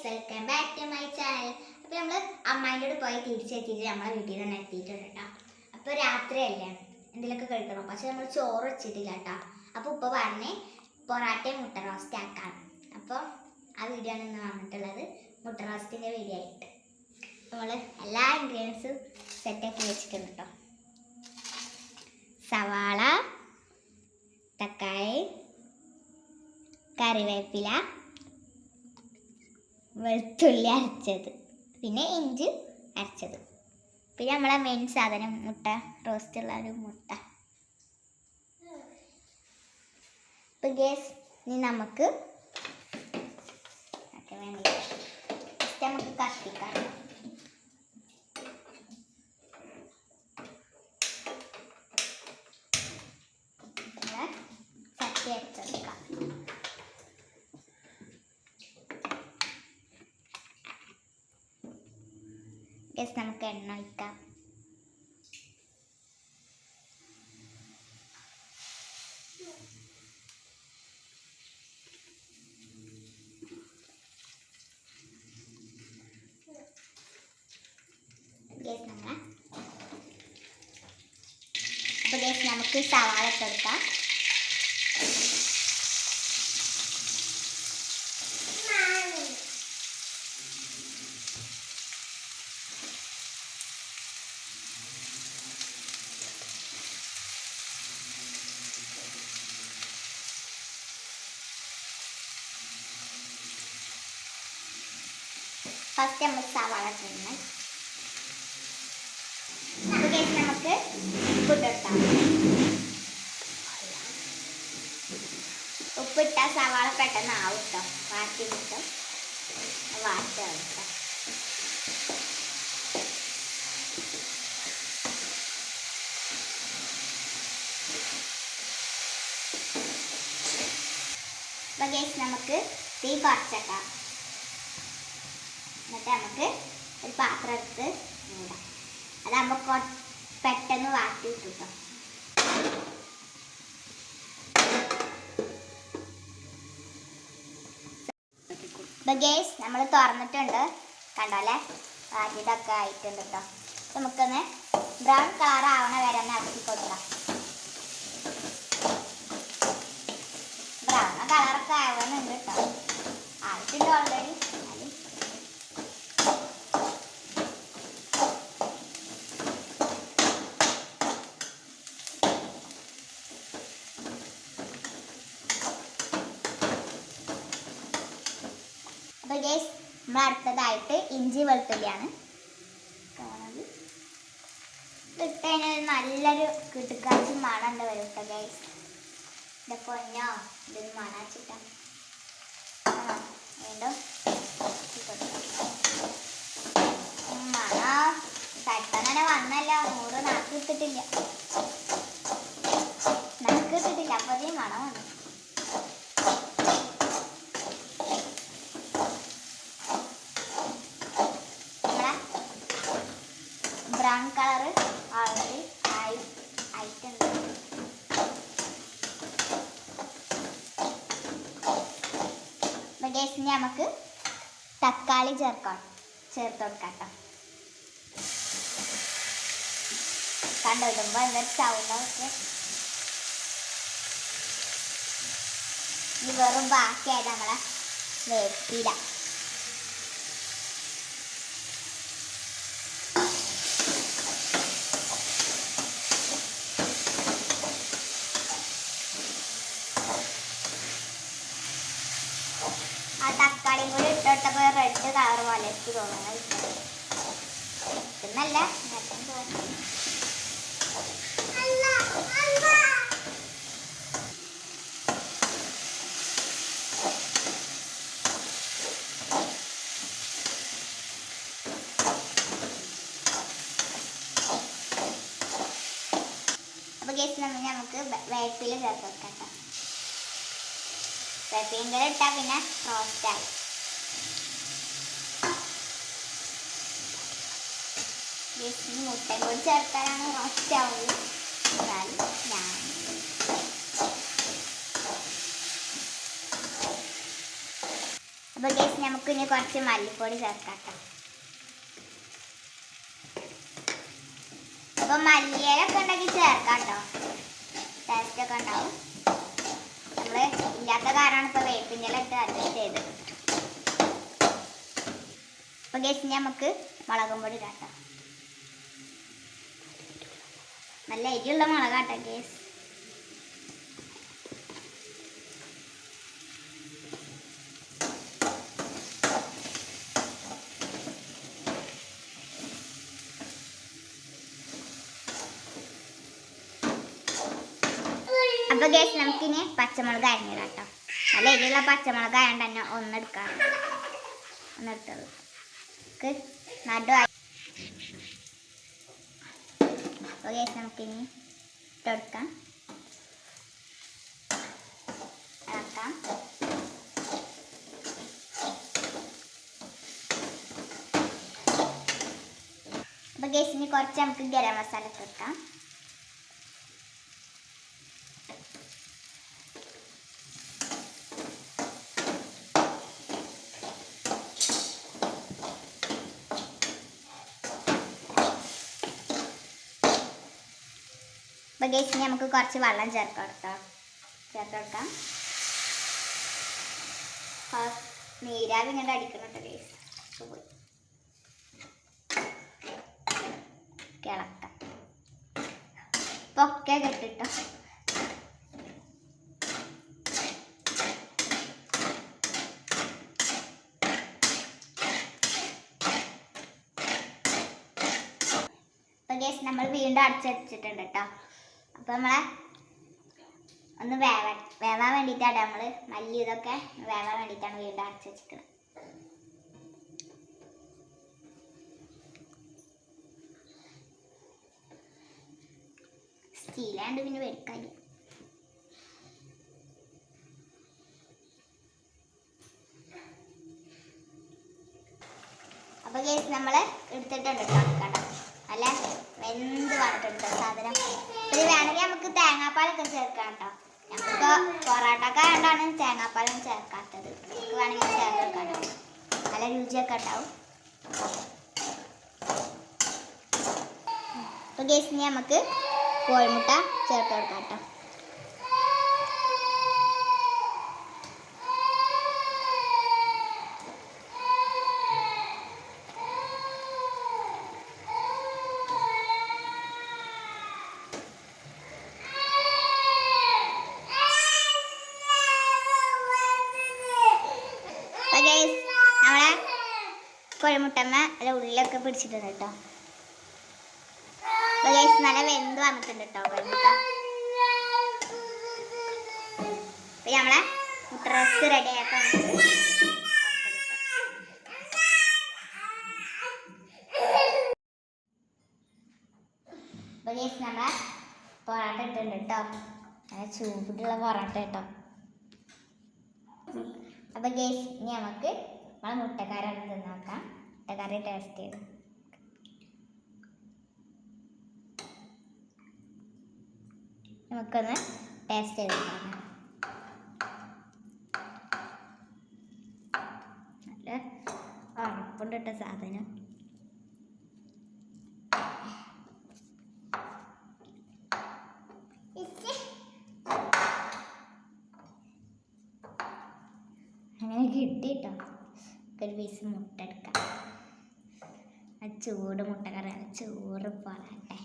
Welcome back to my channel. അപ്പോൾ നമ്മൾ അമ്മായിൻ്റെ കൂടെ പോയി തിരിച്ചെത്തിയിട്ട് നമ്മളെ വീട്ടിൽ തന്നെ എത്തിയിട്ടുണ്ട് കേട്ടോ. അപ്പോൾ രാത്രിയല്ലേ, എന്തെങ്കിലുമൊക്കെ കഴിക്കണം. പക്ഷെ നമ്മൾ ചോറ് വെച്ചിട്ടില്ല കേട്ടോ. അപ്പോൾ ഉപ്പ പറഞ്ഞ് പൊറാട്ടയും മുട്ട റോസ്റ്റ് ആക്കാം. അപ്പോൾ ആ വീഡിയോ ആണ് ഇന്ന് വന്നിട്ടുള്ളത്, മുട്ട റോസ്റ്റിൻ്റെ വീഡിയോ ആയിട്ട്. നമ്മൾ എല്ലാ ഇൻഗ്രീഡിയൻസും സെറ്റാക്കി വെച്ചിട്ടുണ്ട് കേട്ടോ. സവാള, തക്കാളി, കറിവേപ്പില, വെളുത്തുള്ളി അരച്ചത്, പിന്നെ ഇഞ്ചി അരച്ചത്, പിന്നെ നമ്മളെ മെയിൻ സാധനം മുട്ട റോസ്റ്റ് ഉള്ള ഒരു മുട്ട. അപ്പം ഗേസ് ഇനി നമുക്ക് കത്തിക്കാം. കത്തി അരച്ചെടുക്കാം. ഗസ് നമുക്ക് എണ്ണ ഒഴിക്കാം. അപ്പോൾ ഗസ് നമുക്ക് സവാള ഇട്ടെടുക്കാം. ഫസ്റ്റ് നമ്മൾ സവാള തിന്ന് നമുക്ക് ഉപ്പിട്ടെടുക്കാം. ഉപ്പിട്ട സവാള പെട്ടെന്ന് ആവും കേട്ടോ. വാട്ടി കിട്ടും, വാട്ടാവും. അപ്പം ഗൈസ് നമുക്ക് തീ കുറച്ചേക്കാം. എന്നിട്ട് നമുക്ക് ഒരു പാത്രം എടുത്ത് മൂടാം. അതാകുമ്പോൾ പെട്ടെന്ന് വാട്ടി കിട്ടും. ഇപ്പം ഗേസ് നമ്മൾ തുറന്നിട്ടുണ്ട്, കണ്ടോല്ലേ, വാട്ടിയതൊക്കെ ആയിട്ടുണ്ട് കേട്ടോ. നമുക്കൊന്ന് ബ്രൗൺ കളർ ആവണ വരെ ഒന്ന് ഇറക്കി കൊടുക്കാം. ബ്രൗൺ കളറൊക്കെ ആവുന്നുണ്ട് കേട്ടോ, ആയിട്ടുണ്ട് ഓൾറെഡി. അപ്പോൾ ഗൈസ് നമ്മൾ അടുത്തതായിട്ട് ഇഞ്ചി വെളുത്തുള്ളിയാണ് കാണുന്നത്. ഇട്ടതിന് നല്ലൊരു കിട്ടുക്കാച്ചി മണം ഉണ്ട് വരും കേട്ടോ ഗൈസ്. ഇത് പൊന്നോ, ഇതൊരു മണാച്ചിട്ടാ വീണ്ടും മണം പെട്ടെന്നെ വന്നല്ലോ. 100 നാക്ക് ഇട്ടിട്ടില്ല, അപ്പോൾ അതേ മണം വന്നു. ബ്രൗൺ കളറ് ഓൾറെഡി ആയിട്ടുണ്ട്. അപ്പോൾ ഗൈസ് ഇനി നമുക്ക് തക്കാളി ചേർത്ത് കൊടുക്കാം കേട്ടോ. കണ്ടിടുമ്പോൾ എന്തൊരു സൗണ്ടൊക്കെ. ഈ വെറും ബാക്കിയായിട്ട് നമ്മളെ വേപ്പില. ആ തക്കാളിയും കൂടി ഇട്ടോട്ടപ്പോൾ റെഡ് കളർ പോലെ എനിക്ക് തോന്നുന്നത്. ഇന്നല്ല തോന്നുന്നു. അപ്പോൾ ഗൈസ് നമുക്ക് വേപ്പില ചേർത്ത് വെക്കാം കേട്ടോ. വേപ്പില ഇട്ടാൽ പിന്നെ റോസ്റ്റായി. മുട്ടയും കൂടി ചേർത്താലാണ് റോസ്റ്റ് ആവുള്ളൂ. എന്നാലും ഞാൻ അപ്പോൾ ഗൈസ് നമുക്ക് ഇനി കുറച്ച് മല്ലിപ്പൊടി ചേർക്കാം. അപ്പോൾ മല്ലിയിലൊക്കെ ഉണ്ടെങ്കിൽ ചേർക്കാം കേട്ടോ, ടേസ്റ്റൊക്കെ ഉണ്ടാവും. നമ്മൾ ഇല്ലാത്ത കാരണമാണ് ഇപ്പോൾ വേപ്പിൻ്റെ ഇല ഇട്ട് അഡ്ജസ്റ്റ് ചെയ്ത്. അപ്പോൾ ഗൈസ് നമുക്ക് മുളകും പൊടി ഇടാം. നല്ല എരിയുള്ള മുളകാട്ടോ ഗൈസ്. അപ്പോൾ ഗൈസ് നമുക്കിനി പച്ചമുളക് അരിഞ്ഞിടാം കേട്ടോ. നല്ല എരിയുള്ള പച്ചമുളക് ആയതുകൊണ്ട് തന്നെ ഒന്നെടുത്തത് നടുവായി. അപ്പോൾ ഗൈസ് നമുക്കിനി ഇട്ടെടുക്കാം, ഇളക്കാം. അപ്പോൾ ഗൈസ് ഇനി കുറച്ച് നമുക്ക് ഗരം മസാല ഇട്ടെടുക്കാം. അപ്പോൾ ഗൈസ് നമുക്ക് കുറച്ച് വെള്ളം ചേർത്തെടുക്കാം. നീരാവി ഇങ്ങനെ അടിക്കുന്നുണ്ട് ഗൈസ്. കിളക്കാം പൊക്കെ കെട്ടിട്ടോ. അപ്പോൾ ഗൈസ് നമ്മൾ വീണ്ടും അടച്ചുവെച്ചിട്ടുണ്ട് കേട്ടോ. അപ്പോൾ നമ്മളെ ഒന്ന് വേവാൻ വേണ്ടിയിട്ടാണ് നമ്മൾ മല്ലി ഇതൊക്കെ വേവാൻ വേണ്ടിയിട്ടാണ് വീണ്ടും അടച്ചു വെച്ചിരിക്കുന്നത്. സ്റ്റീലാണ്ട് പിന്നെ വെടുക്കാനില്ല. അപ്പോൾ ഗൈസ് നമ്മൾ എടുത്തിട്ടുണ്ട് കേട്ടോ. നല്ല വെന്ത് വന്നിട്ടുണ്ട് സാധനം. ഇത് വേണമെങ്കിൽ നമുക്ക് തേങ്ങാപ്പാലൊക്കെ ചേർക്കാം കേട്ടോ. ഞങ്ങൾക്ക് പൊറോട്ടക്കാരുണ്ടാണ് തേങ്ങാപ്പാലും ചേർക്കാത്തത്. നമുക്ക് വേണമെങ്കിൽ ചേർക്കാം കേട്ടോ, നല്ല രുചിയൊക്കെ ഉണ്ടാവും. അപ്പോൾ ഗൈസ് ഇനി നമുക്ക് കോഴിമുട്ട ചേർത്ത് കൊടുക്കാം കേട്ടോ. നമ്മളെ കോഴിമുട്ടമ്മ അല്ല ഉള്ളിലൊക്കെ പിടിച്ചിട്ടുണ്ട് കേട്ടോ. അപ്പോൾ ഗൈസ് നല്ല വെന്ത് വന്നിട്ടുണ്ട് കേട്ടോ കോഴിമുട്ട. അപ്പോൾ നമ്മളെ മുട്ട റോസ്റ്റ് റെഡി ആക്കാം. അപ്പോൾ ഗൈസ് നമ്മളെ പൊറോട്ട ഇട്ടുണ്ട് കേട്ടോ, നല്ല ചൂടുള്ള പൊറോട്ട കേട്ടോ. അപ്പോൾ ഗൈസ് ഇനി നമുക്ക് നമ്മളെ മുട്ടക്കറി തിന്നാക്കാം. മുട്ടക്കറി ടേസ്റ്റ് ചെയ്ത് നമുക്കൊന്ന് ടേസ്റ്റ് ചെയ്ത് നോക്കാം. നല്ല ഉറപ്പുണ്ട് കേട്ടോ സാധനം. അങ്ങനെ കിട്ടിട്ടോ. ഒരു പീസ് മുട്ട എടുക്കാം. ആ ചൂട് മുട്ടക്കറി, ചോറ് പോരാട്ടെ.